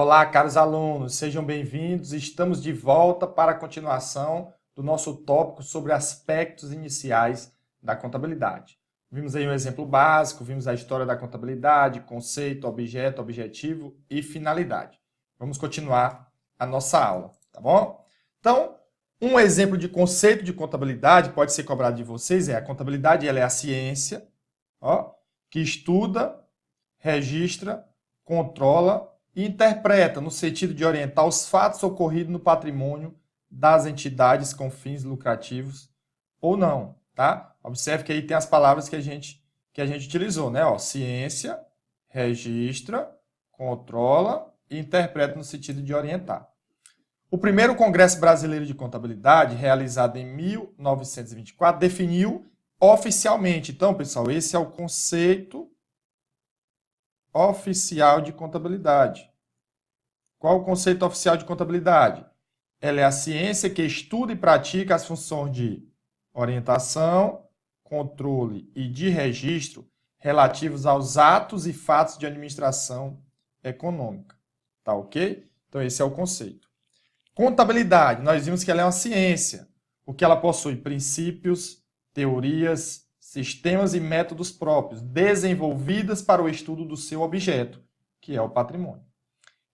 Olá, caros alunos, sejam bem-vindos. Estamos de volta para a continuação do nosso tópico sobre aspectos iniciais da contabilidade. Vimos aí um exemplo básico, vimos a história da contabilidade, conceito, objeto, objetivo e finalidade. Vamos continuar a nossa aula, tá bom? Então, um exemplo de conceito de contabilidade pode ser cobrado de vocês a contabilidade, ela é a ciência, que estuda, registra, controla e interpreta no sentido de orientar os fatos ocorridos no patrimônio das entidades com fins lucrativos ou não, tá? Observe que aí tem as palavras que a gente utilizou, né? Ciência, registra, controla e interpreta no sentido de orientar. O primeiro Congresso Brasileiro de Contabilidade, realizado em 1924, definiu oficialmente. Então, pessoal, esse é o conceito oficial de contabilidade. Qual o conceito oficial de contabilidade? Ela é a ciência que estuda e pratica as funções de orientação, controle e de registro relativos aos atos e fatos de administração econômica. Tá ok? Então, esse é o conceito. Contabilidade, nós vimos que ela é uma ciência, porque ela possui princípios, teorias, sistemas e métodos próprios, desenvolvidas para o estudo do seu objeto, que é o patrimônio.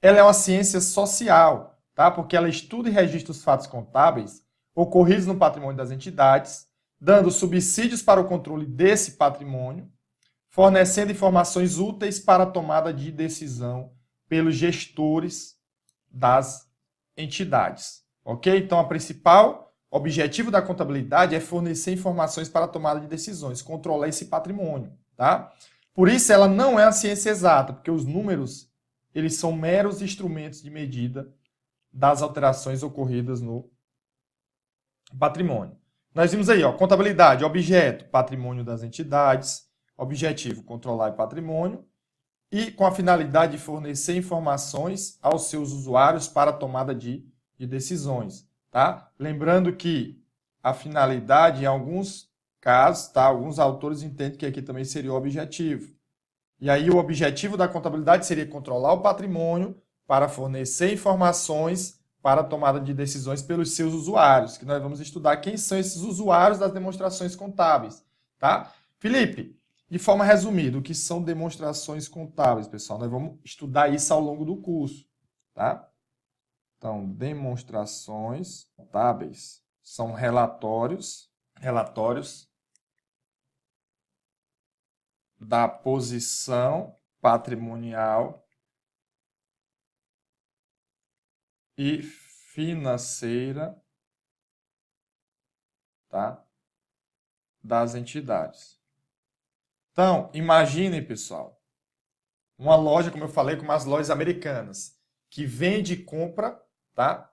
Ela é uma ciência social, tá? Porque ela estuda e registra os fatos contábeis ocorridos no patrimônio das entidades, dando subsídios para o controle desse patrimônio, fornecendo informações úteis para a tomada de decisão pelos gestores das entidades. Ok? Então, o principal objetivo da contabilidade é fornecer informações para a tomada de decisões, controlar esse patrimônio, tá? Por isso, ela não é a ciência exata, porque os números eles são meros instrumentos de medida das alterações ocorridas no patrimônio. Nós vimos aí, contabilidade, objeto, patrimônio das entidades, objetivo, controlar o patrimônio, e com a finalidade de fornecer informações aos seus usuários para a tomada de decisões. Tá? Lembrando que a finalidade, em alguns casos, tá? Alguns autores entendem que aqui também seria o objetivo. E aí o objetivo da contabilidade seria controlar o patrimônio para fornecer informações para a tomada de decisões pelos seus usuários, que nós vamos estudar quem são esses usuários das demonstrações contábeis. Tá? Felipe, de forma resumida, o que são demonstrações contábeis, pessoal? Nós vamos estudar isso ao longo do curso. Tá? Então, demonstrações contábeis são relatórios da posição patrimonial e financeira, tá? Das entidades. Então, imaginem, pessoal, uma loja, como eu falei, como as lojas americanas, que vende e compra, tá?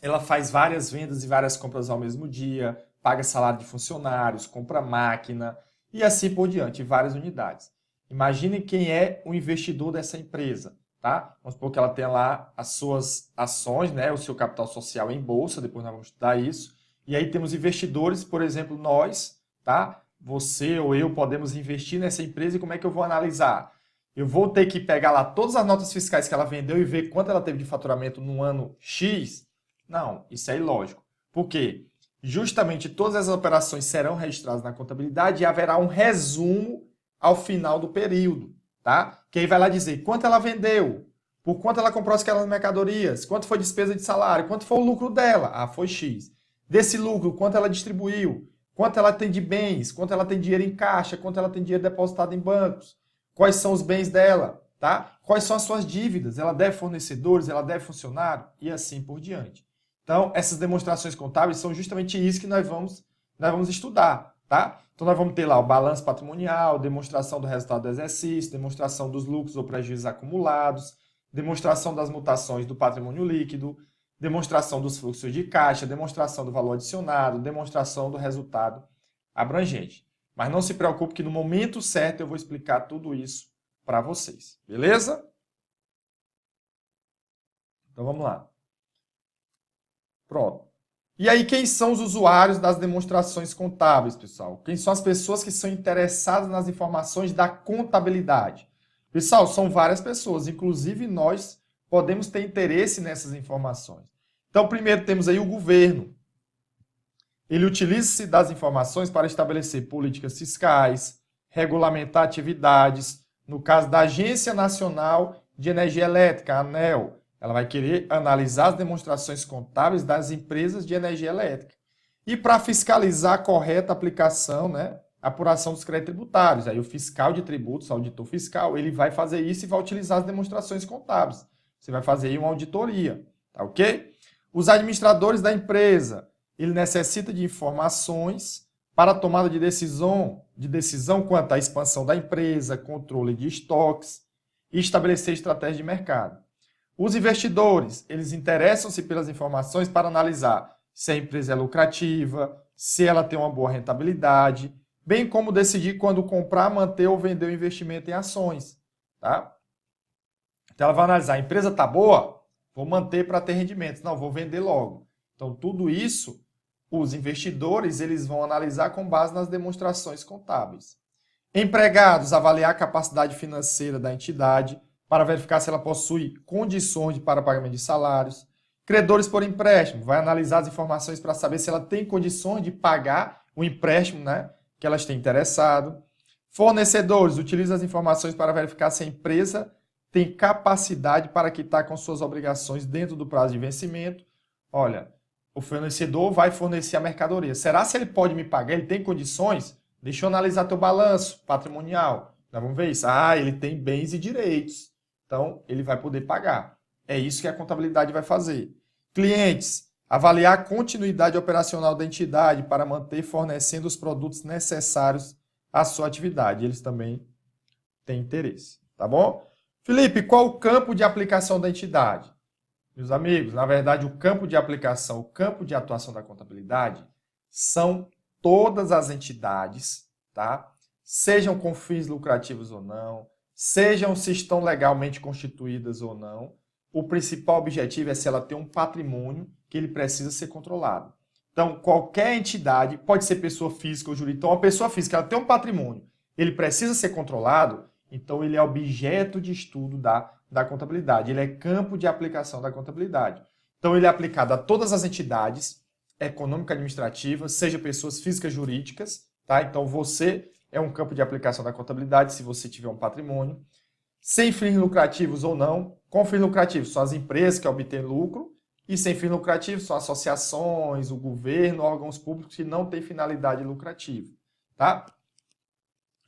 Ela faz várias vendas e várias compras ao mesmo dia, paga salário de funcionários, compra máquina e assim por diante, várias unidades. Imagine quem é o investidor dessa empresa, tá? Vamos supor que ela tenha lá as suas ações, né, o seu capital social em bolsa, depois nós vamos estudar isso. E aí temos investidores, por exemplo, nós, tá? Você ou eu podemos investir nessa empresa e como é que eu vou analisar? Eu vou ter que pegar lá todas as notas fiscais que ela vendeu e ver quanto ela teve de faturamento no ano X? Não, isso é ilógico. Por quê? Justamente todas as operações serão registradas na contabilidade e haverá um resumo ao final do período, tá? Que aí vai lá dizer quanto ela vendeu, por quanto ela comprou aquelas mercadorias, quanto foi despesa de salário, quanto foi o lucro dela. Ah, foi X. Desse lucro, quanto ela distribuiu, quanto ela tem de bens, quanto ela tem dinheiro em caixa, quanto ela tem dinheiro depositado em bancos, quais são os bens dela, tá? Quais são as suas dívidas, ela deve fornecedores, ela deve funcionário e assim por diante. Então, essas demonstrações contábeis são justamente isso que nós vamos estudar, tá? Então, nós vamos ter lá o balanço patrimonial, demonstração do resultado do exercício, demonstração dos lucros ou prejuízos acumulados, demonstração das mutações do patrimônio líquido, demonstração dos fluxos de caixa, demonstração do valor adicionado, demonstração do resultado abrangente. Mas não se preocupe que no momento certo eu vou explicar tudo isso para vocês, beleza? Então, vamos lá. Pronto. E aí, quem são os usuários das demonstrações contábeis, pessoal? Quem são as pessoas que são interessadas nas informações da contabilidade? Pessoal, são várias pessoas, inclusive nós podemos ter interesse nessas informações. Então, primeiro temos aí o governo. Ele utiliza-se das informações para estabelecer políticas fiscais, regulamentar atividades. No caso da Agência Nacional de Energia Elétrica, a ANEEL, ela vai querer analisar as demonstrações contábeis das empresas de energia elétrica. E para fiscalizar a correta aplicação, né, apuração dos créditos tributários. Aí o fiscal de tributos, o auditor fiscal, ele vai fazer isso e vai utilizar as demonstrações contábeis. Você vai fazer aí uma auditoria, tá ok? Os administradores da empresa, ele necessita de informações para a tomada de decisão quanto à expansão da empresa, controle de estoques e estabelecer estratégia de mercado. Os investidores, eles interessam-se pelas informações para analisar se a empresa é lucrativa, se ela tem uma boa rentabilidade, bem como decidir quando comprar, manter ou vender o investimento em ações. Tá? Então ela vai analisar, a empresa está boa? Vou manter para ter rendimentos. Não, vou vender logo. Então tudo isso, os investidores eles vão analisar com base nas demonstrações contábeis. Empregados, avaliar a capacidade financeira da entidade para verificar se ela possui condições para pagamento de salários. Credores por empréstimo, vai analisar as informações para saber se ela tem condições de pagar o empréstimo, né, que elas têm interessado. Fornecedores, utiliza as informações para verificar se a empresa tem capacidade para quitar com suas obrigações dentro do prazo de vencimento. Olha, o fornecedor vai fornecer a mercadoria. Será se ele pode me pagar? Ele tem condições? Deixa eu analisar teu balanço patrimonial. Nós vamos ver isso. Ah, ele tem bens e direitos. Então, ele vai poder pagar. É isso que a contabilidade vai fazer. Clientes, avaliar a continuidade operacional da entidade para manter fornecendo os produtos necessários à sua atividade. Eles também têm interesse. Tá bom? Felipe, qual o campo de aplicação da entidade? Meus amigos, na verdade, o campo de aplicação, o campo de atuação da contabilidade são todas as entidades, tá? Sejam com fins lucrativos ou não, sejam se estão legalmente constituídas ou não. O principal objetivo é se ela tem um patrimônio que ele precisa ser controlado. Então, qualquer entidade, pode ser pessoa física ou jurídica, então uma pessoa física, ela tem um patrimônio, ele precisa ser controlado, então ele é objeto de estudo da contabilidade, ele é campo de aplicação da contabilidade. Então ele é aplicado a todas as entidades econômico-administrativas, seja pessoas físicas jurídicas, tá? Então você é um campo de aplicação da contabilidade se você tiver um patrimônio, sem fins lucrativos ou não. Com fins lucrativos são as empresas que obtêm lucro e sem fins lucrativos são associações, o governo, órgãos públicos que não têm finalidade lucrativa, tá?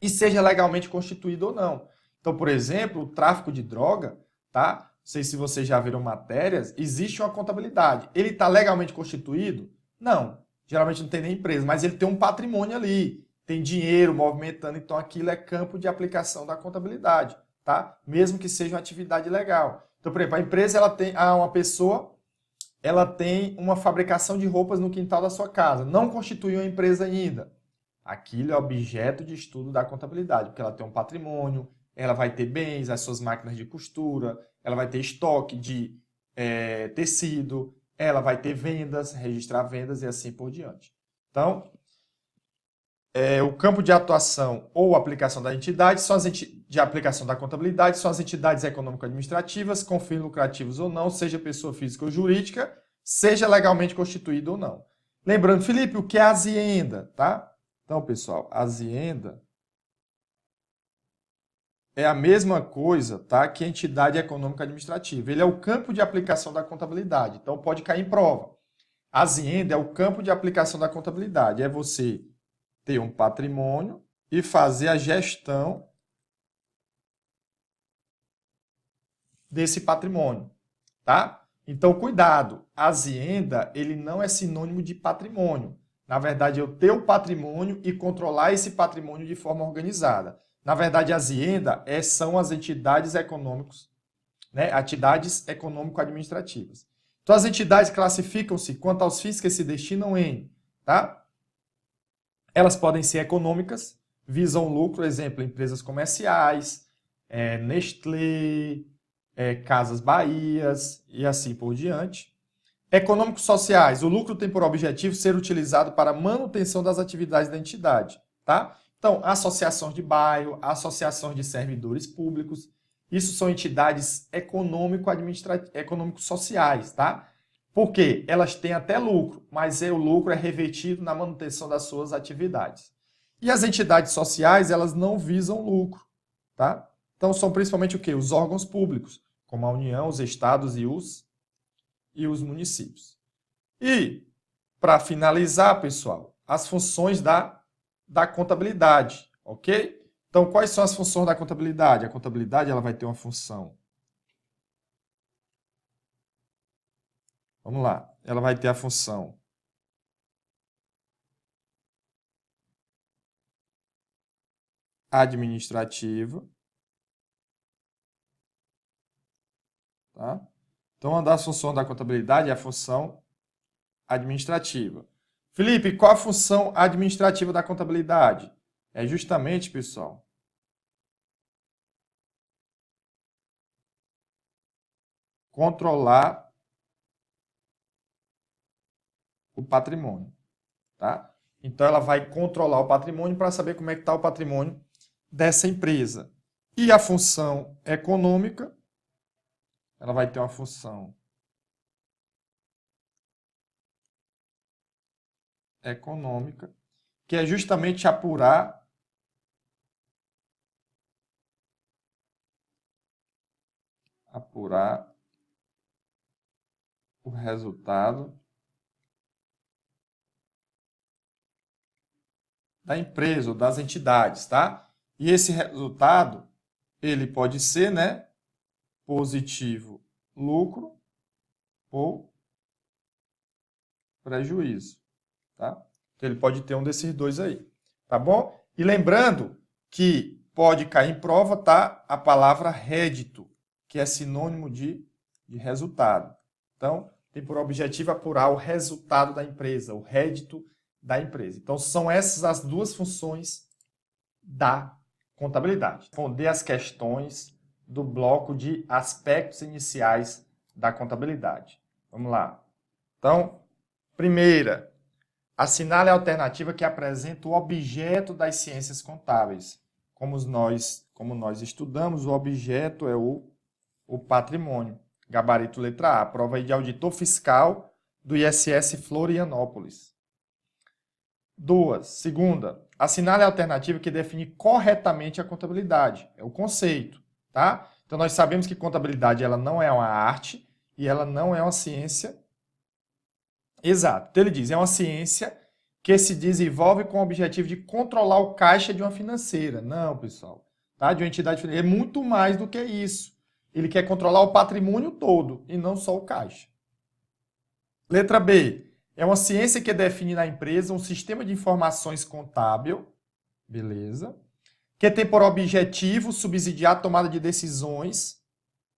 E seja legalmente constituído ou não. Então, por exemplo, o tráfico de droga, tá? Não sei se vocês já viram matérias, existe uma contabilidade. Ele está legalmente constituído? Não. Geralmente não tem nem empresa, mas ele tem um patrimônio ali, tem dinheiro movimentando, então aquilo é campo de aplicação da contabilidade, tá? Mesmo que seja uma atividade legal. Então, por exemplo, a empresa, ela tem uma pessoa, ela tem uma fabricação de roupas no quintal da sua casa, não constituiu uma empresa ainda. Aquilo é objeto de estudo da contabilidade, porque ela tem um patrimônio, ela vai ter bens, as suas máquinas de costura, ela vai ter estoque de tecido, ela vai ter vendas, registrar vendas e assim por diante. Então, o campo de atuação ou aplicação da entidade, de aplicação da contabilidade, são as entidades econômico-administrativas, com fins lucrativos ou não, seja pessoa física ou jurídica, seja legalmente constituída ou não. Lembrando, Felipe, o que é azienda, tá? Então, pessoal, azienda é a mesma coisa, tá, que a entidade econômica administrativa. Ele é o campo de aplicação da contabilidade, então pode cair em prova. Azienda é o campo de aplicação da contabilidade, é você ter um patrimônio e fazer a gestão desse patrimônio, tá? Então, cuidado, azienda, ele não é sinônimo de patrimônio. Na verdade, eu ter um patrimônio e controlar esse patrimônio de forma organizada. Na verdade, a azienda são as entidades econômicas, né? Entidades econômico-administrativas. Então, as entidades classificam-se quanto aos fins que se destinam em, tá? Elas podem ser econômicas, visam lucro, exemplo, empresas comerciais, Nestlé, Casas Bahias e assim por diante. Econômicos sociais, o lucro tem por objetivo ser utilizado para a manutenção das atividades da entidade, tá? Então, associações de bairro, associações de servidores públicos, Isso são entidades econômico-sociais, tá? Porque elas têm até lucro, mas o lucro é revertido na manutenção das suas atividades. E as entidades sociais, elas não visam lucro, tá? Então são principalmente o quê? Os órgãos públicos, como a União, os estados e os municípios. E, para finalizar, pessoal, as funções da contabilidade, ok? Então, quais são as funções da contabilidade? A contabilidade ela vai ter uma função. Vamos lá. Ela vai ter a função administrativa. Tá? Então, uma das funções da contabilidade é a função administrativa. Felipe, qual a função administrativa da contabilidade? É justamente, pessoal, controlar o patrimônio, tá? Então, ela vai controlar o patrimônio para saber como é que está o patrimônio dessa empresa. E a função econômica, ela vai ter uma função econômica, que é justamente apurar o resultado da empresa ou das entidades, tá? E esse resultado, ele pode ser, né, positivo, lucro ou prejuízo, tá? Então, ele pode ter um desses dois aí, tá bom? E lembrando que pode cair em prova, tá? A palavra rédito, que é sinônimo de resultado. Então, tem por objetivo apurar o resultado da empresa, o rédito da empresa. Então, são essas as duas funções da contabilidade. Responder as questões do bloco de aspectos iniciais da contabilidade. Vamos lá. Então, primeira, assinale a alternativa que apresenta o objeto das ciências contábeis. Como nós estudamos, o objeto é o patrimônio. Gabarito letra A. Prova aí de auditor fiscal do ISS Florianópolis. Segunda, assinale a alternativa que define corretamente a contabilidade. É o conceito, tá? Então, nós sabemos que contabilidade ela não é uma arte e ela não é uma ciência exata. Então, ele diz, é uma ciência que se desenvolve com o objetivo de controlar o caixa de uma financeira. Não, pessoal. Tá? De uma entidade financeira. É muito mais do que isso. Ele quer controlar o patrimônio todo e não só o caixa. Letra B. É uma ciência que define na empresa um sistema de informações contábil, beleza, que tem por objetivo subsidiar a tomada de decisões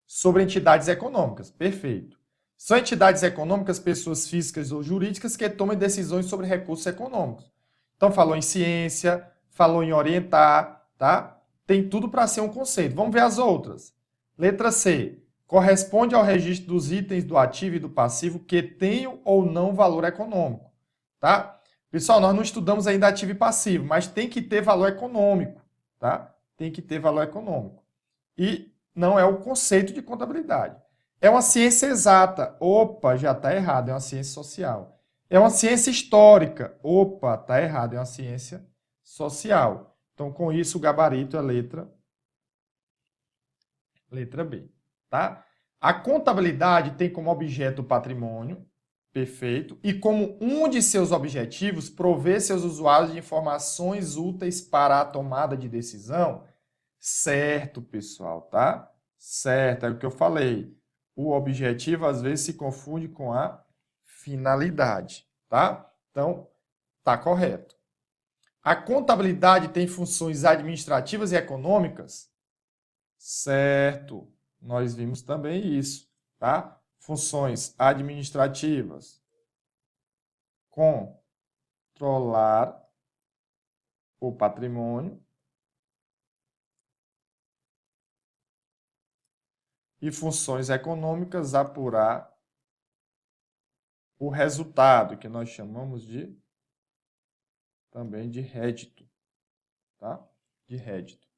sobre entidades econômicas. Perfeito. São entidades econômicas, pessoas físicas ou jurídicas que tomam decisões sobre recursos econômicos. Então, falou em ciência, falou em orientar, tá? Tem tudo para ser um conceito. Vamos ver as outras. Letra C. Corresponde ao registro dos itens do ativo e do passivo que tenham ou não valor econômico, tá? Pessoal, nós não estudamos ainda ativo e passivo, mas tem que ter valor econômico, tá? Tem que ter valor econômico. E não é o conceito de contabilidade. É uma ciência exata. Opa, já está errado, é uma ciência social. É uma ciência histórica. Opa, está errado, é uma ciência social. Então, com isso, o gabarito é letra B. Tá? A contabilidade tem como objeto o patrimônio, perfeito, e como um de seus objetivos, prover seus usuários de informações úteis para a tomada de decisão. Certo, pessoal, tá? Certo, é o que eu falei. O objetivo, às vezes, se confunde com a finalidade, tá? Então, tá correto. A contabilidade tem funções administrativas e econômicas? Certo, nós vimos também isso, tá? Funções administrativas. Controlar o patrimônio. E funções econômicas, apurar o resultado, que nós chamamos também de rédito, tá? De rédito.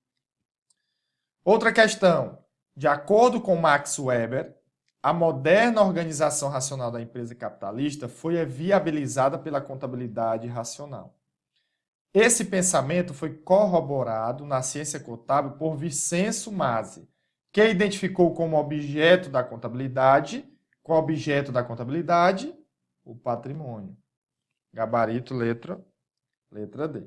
Outra questão. De acordo com Max Weber, a moderna organização racional da empresa capitalista foi viabilizada pela contabilidade racional. Esse pensamento foi corroborado na ciência contábil por Vincenzo Masi, que identificou como objeto da contabilidade, qual objeto da contabilidade? O patrimônio. Gabarito, letra D.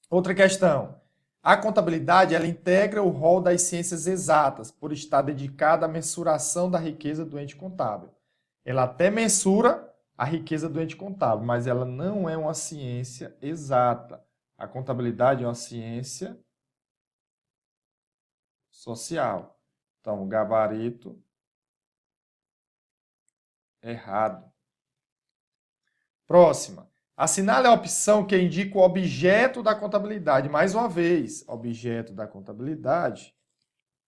Outra questão. A contabilidade ela integra o rol das ciências exatas, por estar dedicada à mensuração da riqueza do ente contábil. Ela até mensura a riqueza do ente contábil, mas ela não é uma ciência exata. A contabilidade é uma ciência social. Então, o gabarito errado. Próxima. Assinale a opção que indica o objeto da contabilidade. Mais uma vez, objeto da contabilidade,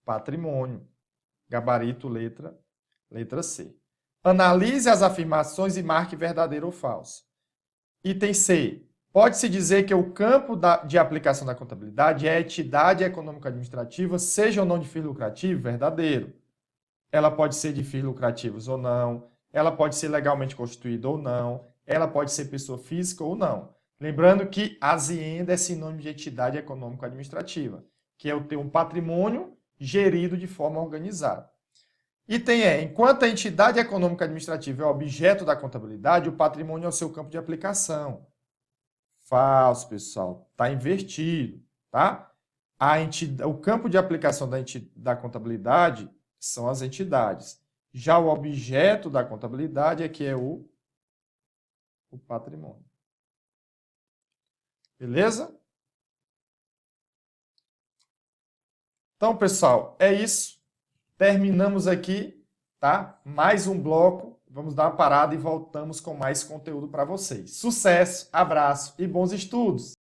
patrimônio. Gabarito, letra C. Analise as afirmações e marque verdadeiro ou falso. Item C. Pode-se dizer que o campo de aplicação da contabilidade é a entidade econômico-administrativa, seja ou não de fins lucrativos? Verdadeiro. Ela pode ser de fins lucrativos ou não. Ela pode ser legalmente constituída ou não. Ela pode ser pessoa física ou não. Lembrando que azienda é sinônimo de entidade econômico-administrativa, que é ter um patrimônio gerido de forma organizada. Item E. Enquanto a entidade econômico-administrativa é objeto da contabilidade, o patrimônio é o seu campo de aplicação. Falso, pessoal. Está invertido, tá? O campo de aplicação da contabilidade são as entidades. Já o objeto da contabilidade é que é o patrimônio. Beleza? Então, pessoal, é isso. Terminamos aqui, tá? Mais um bloco. Vamos dar uma parada e voltamos com mais conteúdo para vocês. Sucesso, abraço e bons estudos!